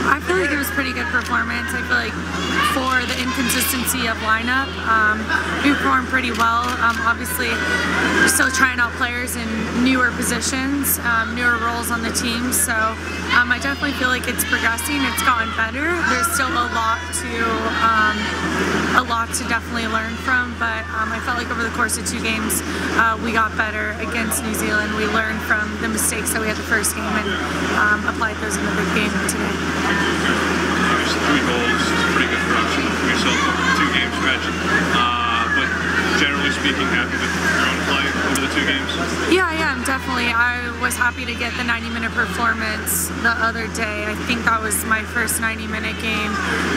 I feel like it was a pretty good performance. I feel like for the inconsistency of lineup, we performed pretty well. Obviously, we're still trying out players in newer positions, newer roles on the team. So I definitely feel like it's progressing. It's gotten better. There's still a lot to definitely learn from, but I felt like over the course of 2 games, we got better against New Zealand. We learned from the mistakes that we had the first game and applied those in the big game today. Obviously 3 goals is a pretty good production for yourself over the 2-game stretch, but generally speaking, happy with your own play over the 2 games? Yeah, definitely. I was happy to get the 90-minute performance the other day. I think that was my first 90-minute game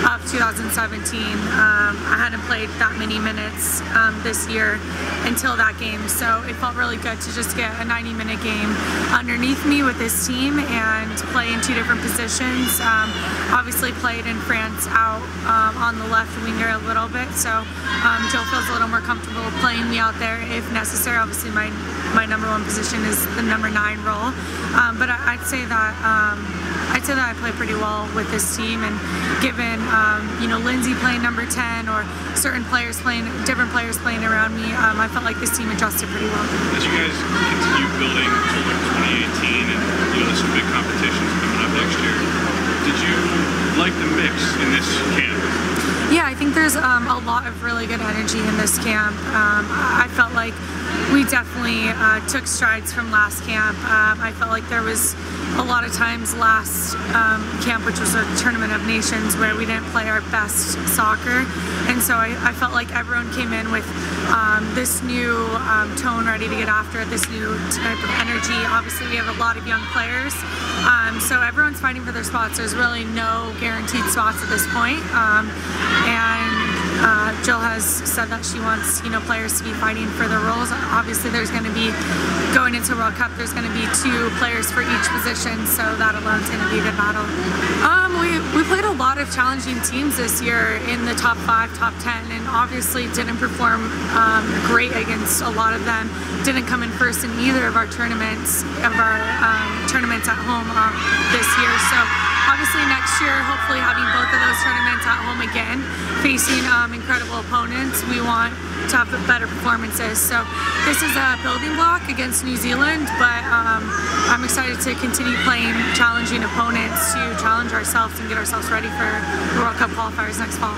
of 2017. I hadn't played that many minutes this year until that game, so it felt really good to just get a 90-minute game underneath me with this team and play in 2 different positions. Obviously played in France out on the left winger a little bit, so Joe feels a little more comfortable playing me out there if necessary. Obviously my number 1 position is the number 9 role, but I'd say that I play pretty well with this team, and given Lindsay playing number 10 or certain different players playing around me, I felt like this team adjusted pretty well. As you guys continue building towards 2018 and there's some big competitions coming up next year, did you like the mix in this camp? Yeah, I think there's a lot of really good energy in this camp. I felt like we definitely took strides from last camp. I felt like there was a lot of times last camp, which was a Tournament of Nations, where we didn't play our best soccer, and so I felt like everyone came in with this new tone, ready to get after it, this new type of energy. Obviously we have a lot of young players, so everyone's fighting for their spots. There's really no guaranteed spots at this point, and Jill has said that she wants players to be fighting for their roles. Obviously there's going to be, going into World Cup, there's going to be 2 players for each position, so that alone's going to be a good battle. We played a lot of challenging teams this year in the top 5, top 10, and obviously didn't perform great against a lot of them. Didn't come in first in either of our tournaments at home this year. So obviously next year, hopefully having both of those tournaments at home again, facing incredible opponents, we want to have better performances. So this is a building block against New Zealand, but I'm excited to continue playing challenging opponents to challenge ourselves and get ourselves ready for the World Cup qualifiers next fall.